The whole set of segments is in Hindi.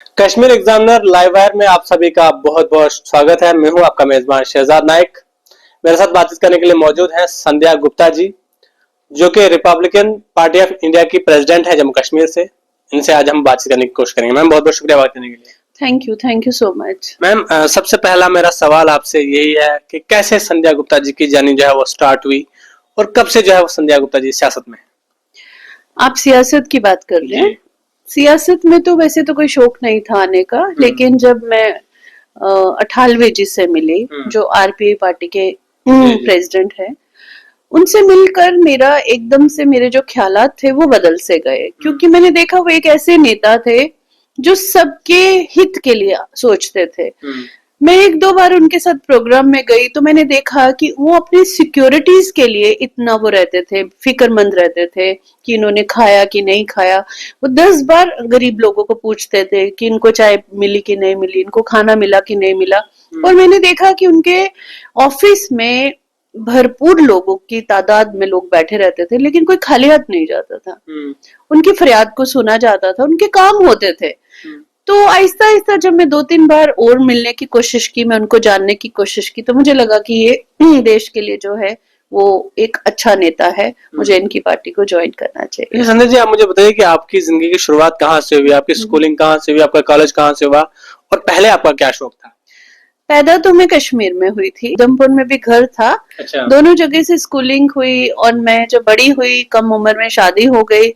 कश्मीर एग्जामिनर लाइव वायर में आप सभी का बहुत बहुत स्वागत है। मैं हूं आपका मेजबान शहजाद नाइक। मेरे साथ बातचीत करने के लिए मौजूद हैं संध्या गुप्ता जी, जो कि रिपब्लिकन पार्टी ऑफ इंडिया की प्रेसिडेंट है जम्मू कश्मीर से। इनसे आज हम बातचीत करने की कोशिश करेंगे। मैम बहुत बहुत शुक्रिया बात करने के लिए। Thank you so much. Ma'am सबसे पहला मेरा सवाल आपसे यही है कि कैसे संध्या गुप्ता जी की जर्नी जो है वो स्टार्ट हुई और कब से जो है वो संध्या गुप्ता जी सियासत में? आप सियासत की बात कर रहे हैं? सियासत में तो वैसे तो कोई शौक नहीं था आने का, लेकिन जब मैं अठालवे जी से मिली, जो आरपीआई पार्टी के प्रेसिडेंट है, उनसे मिलकर मेरा एकदम से मेरे जो ख्यालात थे वो बदल से गए, क्योंकि मैंने देखा वो एक ऐसे नेता थे जो सबके हित के लिए सोचते थे। मैं एक दो बार उनके साथ प्रोग्राम में गई तो मैंने देखा कि वो अपनी सिक्योरिटीज के लिए इतना वो रहते थे, फिक्रमंद रहते थे कि इन्होंने खाया कि नहीं खाया। वो 10 बार गरीब लोगों को पूछते थे कि इनको चाय मिली कि नहीं मिली, इनको खाना मिला कि नहीं मिला। और मैंने देखा कि उनके ऑफिस में भरपूर लोगों की तादाद में लोग बैठे रहते थे, लेकिन कोई खाली हाथ नहीं जाता था। उनकी फरियाद को सुना जाता था, उनके काम होते थे। तो आहिस्ता आहिस्ता जब मैं 2-3 बार और मिलने की कोशिश की, मैं उनको जानने की कोशिश की, तो मुझे लगा कि ये देश के लिए जो है वो एक अच्छा नेता है, मुझे इनकी पार्टी को ज्वाइन करना चाहिए। संध्या जी, आप मुझे बताइए कि आपकी जिंदगी की शुरुआत कहाँ से हुई, आपकी स्कूलिंग कहाँ से हुई, आपका कॉलेज कहाँ से हुआ और पहले आपका क्या शौक था? पैदा तो मैं कश्मीर में हुई थी, उधमपुर में भी घर था। अच्छा। दोनों जगह से स्कूलिंग हुई और मैं जब बड़ी हुई, कम उम्र में शादी हो गई,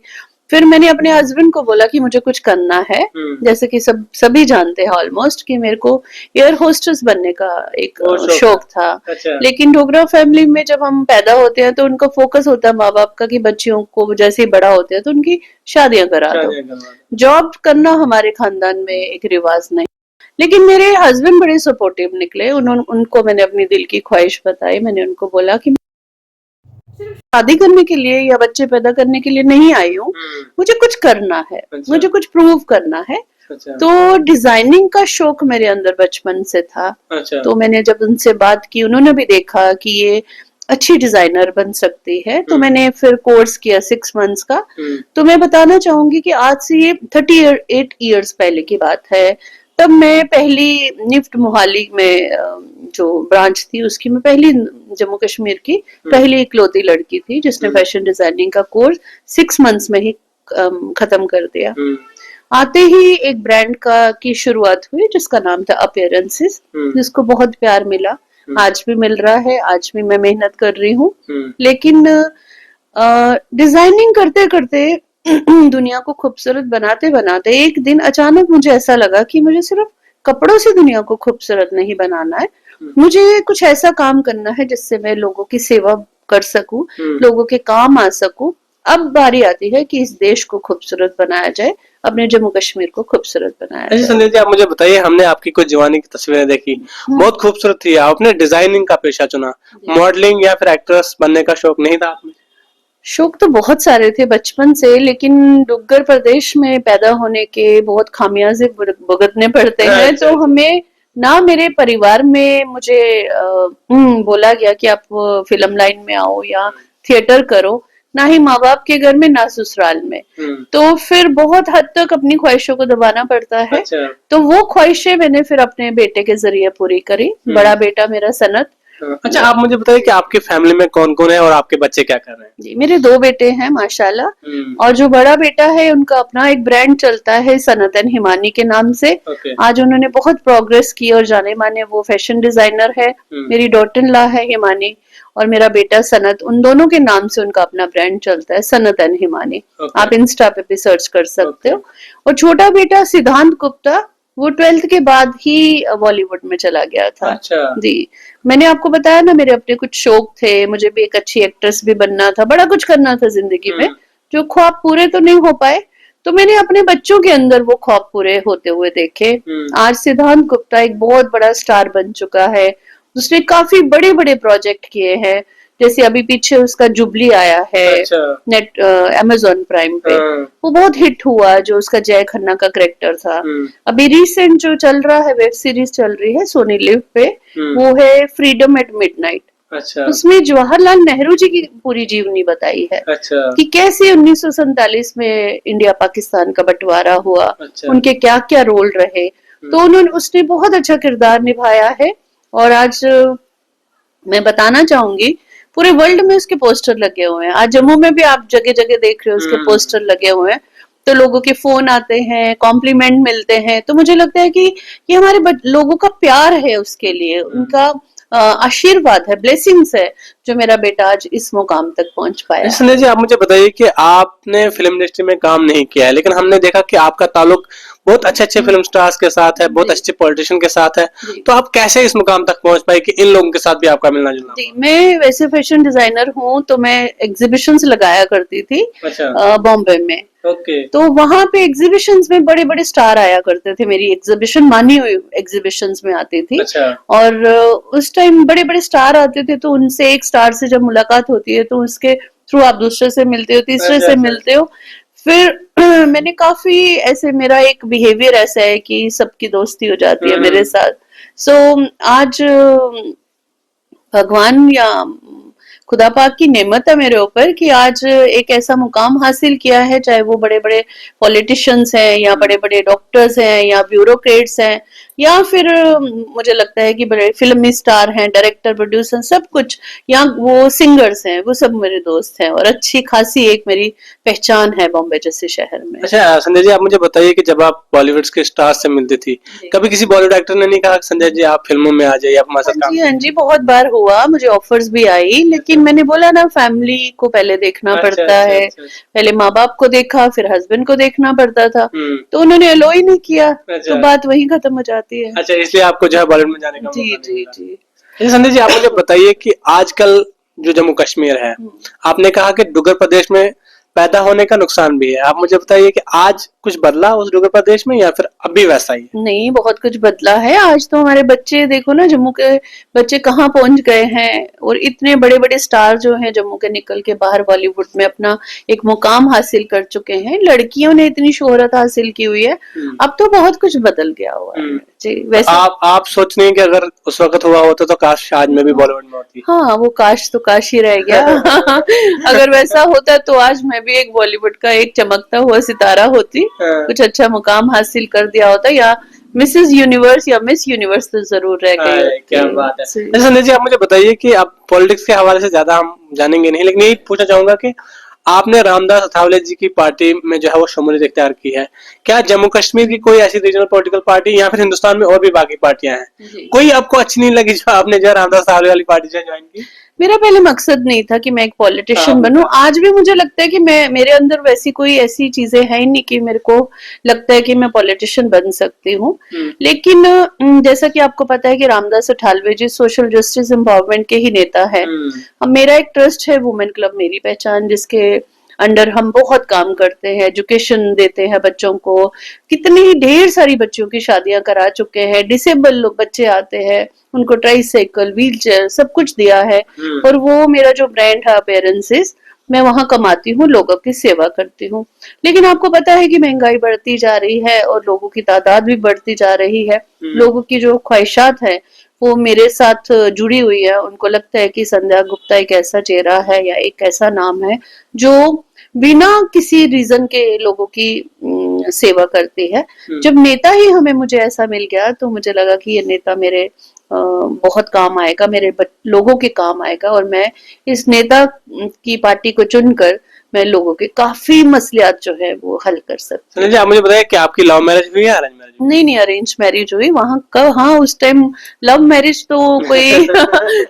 फिर मैंने अपने हस्बैंड को बोला कि मुझे कुछ करना है। जैसे कि सभी जानते हैं ऑलमोस्ट कि मेरे को एयर होस्टेस बनने का एक शौक था। अच्छा। लेकिन डोगरा फैमिली में जब हम पैदा होते हैं तो उनका फोकस होता है माँ बाप का कि बच्चियों को जैसे ही बड़ा होते हैं तो उनकी शादियां करा दो। जॉब करना हमारे खानदान में एक रिवाज नहीं। लेकिन मेरे हस्बैंड बड़े सपोर्टिव निकले। उनको मैंने अपनी दिल की ख्वाहिश बताई। मैंने उनको बोला कि शादी करने के लिए या बच्चे पैदा करने के लिए नहीं आई हूँ, मुझे कुछ करना है। अच्छा। मुझे कुछ प्रूव करना है। अच्छा। तो डिजाइनिंग का शौक मेरे अंदर बचपन से था। अच्छा। तो मैंने जब उनसे बात की, उन्होंने भी देखा कि ये अच्छी डिजाइनर बन सकती है, तो मैंने फिर कोर्स किया 6 मंथ्स का। तो मैं बताना चाहूंगी कि आज से ये 38 ईयर्स पहले की बात है। तब मैं पहली निफ्ट मोहाली में जो ब्रांच थी उसकी मैं पहली जम्मू कश्मीर की पहली इकलौती लड़की थी जिसने फैशन डिजाइनिंग का कोर्स 6 मंथ्स में ही खत्म कर दिया। आते ही एक ब्रांड की शुरुआत हुई जिसका नाम था अपीयरेंसेस, जिसको बहुत प्यार मिला। आज भी मिल रहा है, आज भी मैं मेहनत कर रही हूँ। लेकिन डिजाइनिंग करते करते दुनिया को खूबसूरत बनाते बनाते एक दिन अचानक मुझे ऐसा लगा कि मुझे सिर्फ कपड़ों से दुनिया को खूबसूरत नहीं बनाना है, मुझे कुछ ऐसा काम करना है जिससे मैं लोगों की सेवा कर सकूं, लोगों के काम आ सकूं। अब बारी आती है कि इस देश को खूबसूरत बनाया जाए, अपने जम्मू कश्मीर को खूबसूरत बनाया जाए। संध्या जी, आप मुझे बताइए, हमने आपकी कुछ जवानी की तस्वीरें देखी, बहुत खूबसूरत थी। आपने डिजाइनिंग का पेशा चुना, मॉडलिंग या फिर एक्ट्रेस बनने का शौक नहीं था आपने? शौक तो बहुत सारे थे बचपन से, लेकिन डुग्गर प्रदेश में पैदा होने के बहुत खामियाजे भुगतने पड़ते हैं। तो हमें ना मेरे परिवार में मुझे बोला गया कि आप फिल्म लाइन में आओ या थिएटर करो, ना ही माँ बाप के घर में ना ससुराल में। तो फिर बहुत हद तक अपनी ख्वाहिशों को दबाना पड़ता है। अच्छा। तो वो ख्वाहिशें मैंने फिर अपने बेटे के जरिए पूरी करी। बड़ा बेटा मेरा सनत। अच्छा, आप मुझे बताइए कि आपके फैमिली में कौन कौन है और आपके बच्चे क्या कर रहे हैं? जी, मेरे 2 बेटे हैं माशाल्लाह। और जो बड़ा बेटा है उनका अपना एक ब्रांड चलता है सनत एंड हिमानी के नाम से। आज उन्होंने बहुत प्रोग्रेस की और जाने माने वो फैशन डिजाइनर है। मेरी डॉटर इन लॉ है हिमानी और मेरा बेटा सनत, उन दोनों के नाम से उनका अपना ब्रांड चलता है सनत एंड हिमानी। आप इंस्टा पे भी सर्च कर सकते हो। और छोटा बेटा सिद्धांत गुप्ता, वो 12th के बाद ही बॉलीवुड में चला गया था। अच्छा। जी, मैंने आपको बताया ना मेरे अपने कुछ शौक थे, मुझे भी एक अच्छी एक्ट्रेस भी बनना था, बड़ा कुछ करना था जिंदगी में। जो ख्वाब पूरे तो नहीं हो पाए, तो मैंने अपने बच्चों के अंदर वो ख्वाब पूरे होते हुए देखे। आज सिद्धांत गुप्ता एक बहुत बड़ा स्टार बन चुका है। उसने काफी बड़े बड़े प्रोजेक्ट किए हैं, जैसे अभी पीछे उसका जुबली आया है। अच्छा। नेट अमेज़न प्राइम पे वो बहुत हिट हुआ, जो उसका जय खन्ना का कैरेक्टर था। अभी रिसेंट जो चल रहा है वेब सीरीज चल रही है सोनी लिव पे, वो है फ्रीडम एट मिडनाइट। अच्छा उसमें जवाहरलाल नेहरू जी की पूरी जीवनी बताई है अच्छा कि कैसे 1947 में इंडिया पाकिस्तान का बंटवारा हुआ, अच्छा। उनके क्या क्या रोल रहे। तो उन्होंने उसने बहुत अच्छा किरदार निभाया है। और आज मैं बताना चाहूंगी पूरे वर्ल्ड में उसके पोस्टर लगे हुए हैं। आज जम्मू में भी आप जगह जगह देख रहे हो उसके पोस्टर लगे हुए हैं। तो लोगों के फोन आते हैं, कॉम्प्लीमेंट मिलते हैं। तो मुझे लगता है कि ये हमारे लोगों का प्यार है उसके लिए, उनका आशीर्वाद है, ब्लेसिंग्स है, जो मेरा बेटा आज इस मुकाम तक पहुंच पाया। संजय जी, आप मुझे बताइए कि आपने फिल्म इंडस्ट्री में काम नहीं किया है, लेकिन हमने देखा कि आपका ताल्लुक बहुत अच्छे अच्छे फिल्म स्टार्स के साथ है, बहुत अच्छे पॉलिटिशियन के साथ है। तो आप कैसे इस मुकाम तक पहुंच पाए कि इन लोगों के साथ भी आपका मिलना जुलना? जी, मैं वैसे फैशन डिजाइनर हूँ, तो मैं एग्जीबिशंस लगाया करती थी बॉम्बे में। ओके। तो वहां पे एग्जीबिशंस में बड़े बड़े स्टार आया करते थे। मेरी एग्जीबिशन मानी हुई एग्जीबिशंस में आती थी। अच्छा। और उस टाइम बड़े बड़े स्टार आते थे, तो उनसे एक स्टार से जब मुलाकात होती है तो उसके थ्रू आप दूसरे से मिलते हो, तीसरे से मिलते हो। फिर मैंने काफी ऐसे, मेरा एक बिहेवियर ऐसा है कि सबकी दोस्ती हो जाती है मेरे साथ। सो आज भगवान या खुदा पाक की नेमत है मेरे ऊपर कि आज एक ऐसा मुकाम हासिल किया है, चाहे वो बड़े बड़े पॉलिटिशियंस हैं या बड़े बड़े डॉक्टर्स हैं या ब्यूरोक्रेट्स हैं, या फिर मुझे लगता है कि बड़े फिल्मी स्टार हैं, डायरेक्टर, प्रोड्यूसर, सब कुछ, या वो सिंगर्स हैं, वो सब मेरे दोस्त हैं। और अच्छी खासी एक मेरी पहचान है बॉम्बे जैसे शहर में। अच्छा संजय जी, आप मुझे बताइए कि जब आप बॉलीवुड के स्टार से मिलती थी, कभी किसी बॉलीवुड एक्टर ने नहीं कहा संजय जी आप फिल्मों में आ जाइए, आप हमारे साथ काम? हाँ जी, बहुत बार हुआ, मुझे ऑफर्स भी आई, लेकिन मैंने बोला ना, फैमिली को पहले देखना पड़ता है। पहले माँ बाप को देखा, फिर हस्बैंड को देखना पड़ता था, तो उन्होंने अलो ही नहीं किया। तो बात वहीं खत्म हो जाती है। अच्छा, इसलिए आपको जो है बॉलीवुड में जाने का जी मौका नहीं जी मिला। जी। अच्छा संजय जी, आप मुझे बताइए कि आजकल जो जम्मू कश्मीर है, आपने कहा कि डुग्गर प्रदेश में पैदा होने का नुकसान भी है। आप मुझे बताइए कि आज कुछ बदला उस डुग्गर प्रदेश में या फिर अभी वैसा ही है? नहीं, बहुत कुछ बदला है। आज तो हमारे बच्चे देखो ना, जम्मू के बच्चे कहाँ पहुंच गए हैं। और इतने बड़े बड़े स्टार जो हैं जम्मू के, निकल के बाहर बॉलीवुड में अपना एक मुकाम हासिल कर चुके हैं। लड़कियों ने इतनी शोहरत हासिल की हुई है। अब तो बहुत कुछ बदल गया हुआ है जी। वैसे आप सोच रही हैं कि अगर उस वक्त हुआ होता तो काश आज मैं भी बॉलीवुड में होती? हाँ, वो काश तो काश ही रह गया। अगर वैसा होता तो आज मैं भी एक बॉलीवुड का एक चमकता हुआ सितारा होती, कुछ अच्छा मुकाम हासिल कर दिया होता, या मिसेस यूनिवर्स या मिस यूनिवर्स तो जरूर रह गई होती। क्या बात है। संजय जी, आप मुझे बताइए कि आप पॉलिटिक्स के हवाले से ज्यादा हम जानेंगे नहीं, लेकिन यही पूछना चाहूंगा कि आपने रामदास अठावले जी की पार्टी में जो है वो शमूलियत इख्तियार की है। क्या जम्मू कश्मीर की कोई ऐसी रीजनल पॉलिटिकल पार्टी या फिर हिंदुस्तान में और भी बाकी पार्टियां हैं, कोई आपको अच्छी नहीं लगी जो आपने जो रामदास अठावले वाली पार्टी जो ज्वाइन की? मेरा पहले मकसद नहीं था कि मैं एक पॉलिटिशियन बनूं। आज भी मुझे लगता है कि मेरे अंदर वैसी कोई ऐसी चीजें हैं ही नहीं कि मेरे को लगता है कि मैं पॉलिटिशियन बन सकती हूँ। लेकिन जैसा कि आपको पता है कि रामदास अठावले जी सोशल जस्टिस एम्पावरमेंट के ही नेता है। मेरा एक ट्रस्ट है वुमेन क्लब मेरी पहचान, जिसके अंडर हम बहुत काम करते हैं, एजुकेशन देते हैं बच्चों को। कितनी ही ढेर सारी बच्चों की शादियां करा चुके हैं। डिसेबल लोग बच्चे आते हैं, उनको ट्राईसाइकिल, व्हील चेयर, सब कुछ दिया है। और वो मेरा जो ब्रांड है अपेयरेंसेस, मैं वहां कमाती हूँ, लोगों की सेवा करती हूँ। लेकिन आपको पता है कि महंगाई बढ़ती जा रही है और लोगों की तादाद भी बढ़ती जा रही है। लोगों की जो ख्वाहिशात है वो मेरे साथ जुड़ी हुई है। उनको लगता है कि संध्या गुप्ता एक ऐसा चेहरा है या एक ऐसा नाम है जो बिना किसी रीजन के लोगों की सेवा करती है। जब नेता ही हमें मुझे ऐसा मिल गया तो मुझे लगा कि ये नेता मेरे बहुत काम आएगा, मेरे लोगों के काम आएगा। और मैं इस नेता की पार्टी को चुनकर मैं लोगों के काफी मसलियात जो है वो हल कर सकती हूँ। आप मुझे बताइए कि आपकी लव मैरिज हुई या अरेंज मैरिज? नहीं, अरेंज मैरिज हुई। वहां हाँ, उस टाइम लव मैरिज तो कोई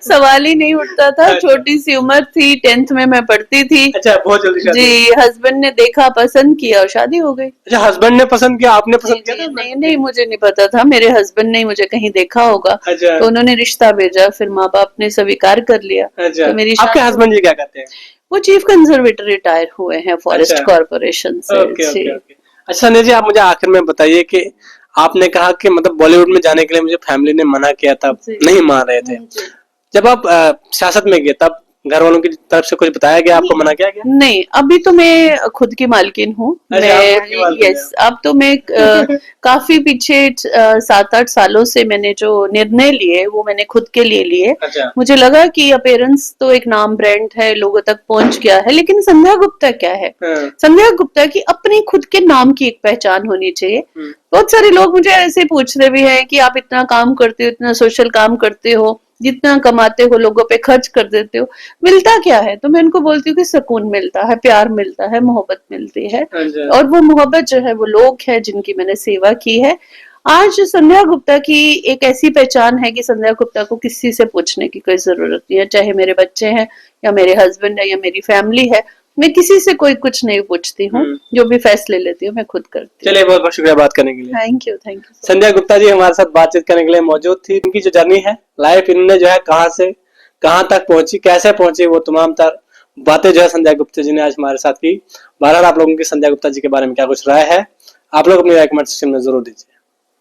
सवाल ही नहीं उठता था। छोटी सी उम्र थी, 10th में मैं पढ़ती थी। अच्छा, बहुत जल्दी शादी? जी, हस्बैंड ने देखा, पसंद किया और शादी हो गई। अच्छा, हस्बैंड ने पसंद किया, आपने पसंद किया था? नहीं, मुझे नहीं पता था। मेरे हस्बैंड ने मुझे कहीं देखा होगा। अच्छा। तो उन्होंने रिश्ता भेजा, फिर माँ बाप ने स्वीकार कर लिया। अच्छा। तो मेरी आपके हस्बैंड जी क्या करते हैं? वो चीफ कंजर्वेटर रिटायर हुए हैं फॉरेस्ट कॉर्पोरेशन से। अच्छा संजय जी, आप मुझे आखिर में बताइए कि आपने कहा कि मतलब बॉलीवुड में जाने के लिए मुझे फैमिली ने मना किया था, नहीं मान रहे थे। जब आप सियासत में गए तब घर वालों की तरफ से कुछ बताया गया, आपको मना किया गया? नहीं, अभी तो मैं खुद की मालकिन हूँ। अच्छा, आप खुद की मालकिन यस, अब तो मैं काफी पीछे 7-8 सालों से मैंने जो निर्णय लिए वो मैंने खुद के लिए लिए। अच्छा। मुझे लगा कि अपीयरेंस तो एक नाम ब्रांड है, लोगों तक पहुंच गया है, लेकिन संध्या गुप्ता क्या है? हाँ। संध्या गुप्ता की अपनी खुद के नाम की एक पहचान होनी चाहिए। बहुत सारे लोग मुझे ऐसे पूछ रहे भी हैं कि आप इतना काम करते हो, इतना सोशल काम करते हो, जितना कमाते हो लोगों पे खर्च कर देते हो, मिलता क्या है? तो मैं उनको बोलती हूँ कि सुकून मिलता है, प्यार मिलता है, मोहब्बत मिलती है। और वो मोहब्बत जो है वो लोग है जिनकी मैंने सेवा की है। आज संध्या गुप्ता की एक ऐसी पहचान है कि संध्या गुप्ता को किसी से पूछने की कोई जरूरत नहीं है, चाहे मेरे बच्चे हैं या मेरे हस्बैंड है या मेरी फैमिली है, मैं किसी से कोई कुछ नहीं पूछती हूँ। जो भी फैसले लेती हूँ मैं खुद करती हूँ। चलिए, बहुत बहुत शुक्रिया बात करने के लिए। Thank you, thank you. Sandhya Gupta ji हमारे साथ बातचीत करने के लिए मौजूद थी। उनकी जो जर्नी है लाइफ, इन्होंने जो है कहाँ से कहाँ तक पहुंची, कैसे पहुंची, वो तमाम बातें जो है संध्या गुप्ता जी ने आज हमारे साथ की। बहरहाल आप लोगों की संध्या गुप्ता जी के बारे में क्या कुछ राय है, आप लोग अपनी राय कमेंट सेक्शन में जरूर दीजिए।